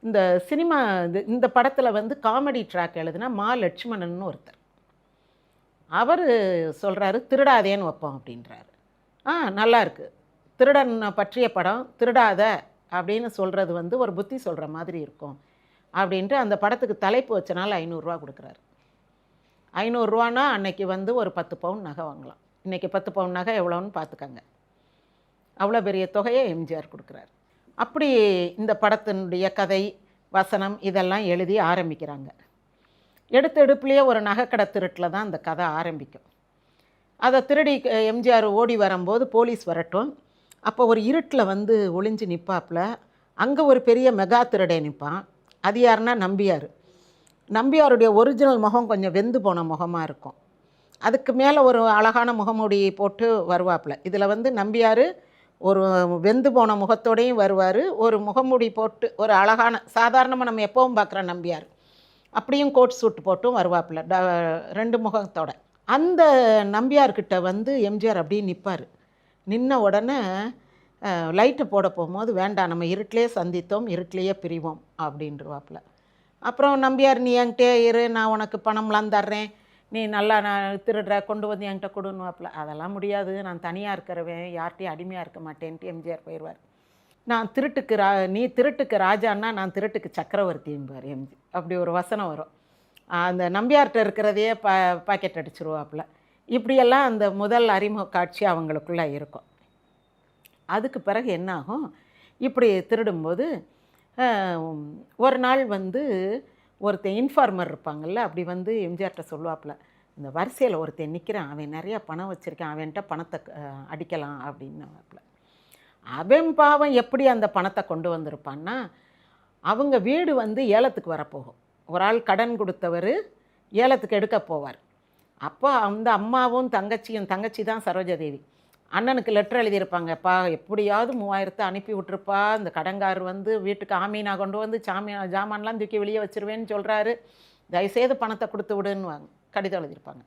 இந்த சினிமா இந்த படத்தில் வந்து காமெடி ட்ராக் எழுதுனா மா லட்சுமணன்னு ஒருத்தர். அவர் சொல்கிறாரு திருடாதேன்னு வைப்போம் அப்படின்றாரு. நல்லா இருக்குது. திருடன் பற்றிய படம், திருடாத அப்படின்னு சொல்கிறது வந்து ஒரு புத்தி சொல்கிற மாதிரி இருக்கும் அப்படின்ட்டு அந்த படத்துக்கு தலைப்பு வச்சனால ரூ. 500 கொடுக்குறாரு. ரூ. 500னா அன்னைக்கு வந்து ஒரு 10 பவுன் நகை வாங்கலாம். இன்றைக்கி 10 பவுன் நகை எவ்வளோன்னு பார்த்துக்கங்க. அவ்வளோ பெரிய தொகையை எம்ஜிஆர் கொடுக்குறாரு. அப்படி இந்த படத்தினுடைய கதை, வசனம் இதெல்லாம் எழுதி ஆரம்பிக்கிறாங்க. எடுத்த எடுப்புலேயே ஒரு நகைக்கடை திருட்டில் தான் அந்த கதை ஆரம்பிக்கும். அதை திருடி எம்ஜிஆர் ஓடி வரும்போது போலீஸ் வரட்டும். அப்போ ஒரு இருட்டில் வந்து ஒளிஞ்சு நிற்பாப்புல. அங்கே ஒரு பெரிய மெகா திருடே நிற்பான். அது யாருன்னா நம்பியார். நம்பியாருடைய ஒரிஜினல் முகம் கொஞ்சம் வெந்து போன முகமாக இருக்கும். அதுக்கு மேலே ஒரு அழகான முகமூடி போட்டு வருவாப்புல. இதில் வந்து நம்பியார் ஒரு வெந்து போன முகத்தோடையும் வருவார், ஒரு முகமூடி போட்டு ஒரு அழகான சாதாரணமாக நம்ம எப்பவும் பார்க்குற நம்பியார் அப்படியும் கோட் சூட் போட்டும் வருவாப்புல 2 முகத்தோட. அந்த நம்பியார்கிட்ட வந்து எம்ஜிஆர் அப்படியே நிற்பார். நின்ன உடனே லைட்டை போட போகும்போது வேண்டாம் நம்ம இருட்டிலே சந்தித்தோம் இருட்டிலேயே பிரிவோம் அப்படின்றவாப்புல. அப்புறம் நம்பியார் நீ என்கிட்டே இரு, நான் உனக்கு பணம்லாம் தர்றேன், நீ நல்லா நான் திருடுற கொண்டு வந்து என்கிட்ட கொடுன்னுவாப்புல. அதெல்லாம் முடியாது, நான் தனியாக இருக்கிறவன், யார்கிட்டையும் அடிமையாக இருக்க மாட்டேன்ட்டு எம்ஜிஆர் போயிடுவார். நான் திருட்டுக்கு நீ திருட்டுக்கு ராஜான்னா நான் திருட்டுக்கு சக்கரவர்த்திம்பார் எம்ஜி. அப்படி ஒரு வசனம் வரும். அந்த நம்பியார்கிட்ட இருக்கிறதையே பாக்கெட் அடிச்சிருவாப்புல. இப்படியெல்லாம் அந்த முதல் அறிமுக காட்சி அவங்களுக்குள்ளே இருக்கும். அதுக்கு பிறகு என்னாகும், இப்படி திருடும்போது ஒரு நாள் வந்து ஒருத்தன் இன்ஃபார்மர் இருப்பாங்கள்ல, அப்படி வந்து எம்ஜிஆர்கிட்ட சொல்லுவாப்புல, இந்த வரிசையில் ஒருத்தன் நிற்கிறான், அவன் நிறையா பணம் வச்சுருக்கான், அவன்கிட்ட பணத்தை அடிக்கலாம் அப்படின்னுவாப்புல. அவன் பாவம் எப்படி அந்த பணத்தை கொண்டு வந்திருப்பான்னா, அவங்க வீடு வந்து ஏலத்துக்கு வரப்போகும். ஒரு ஆள் கடன் கொடுத்தவர் ஏலத்துக்கு எடுக்க போவார். அப்போ அந்த அம்மாவும் தங்கச்சியும், தங்கச்சி தான் சரோஜாதேவி, அண்ணனுக்கு லெட்டர் எழுதியிருப்பாங்கப்பா, எப்படியாவது 3000 அனுப்பி விட்டுருப்பா, இந்த கடன்கார் வந்து வீட்டுக்கு ஆமீனா கொண்டு வந்து ஜாமான்லாம் தூக்கி வெளியே வச்சிருவேன்னு சொல்கிறாரு, தயவுசெய்து பணத்தை கொடுத்து விடுன்னு கடிதம் எழுதியிருப்பாங்க.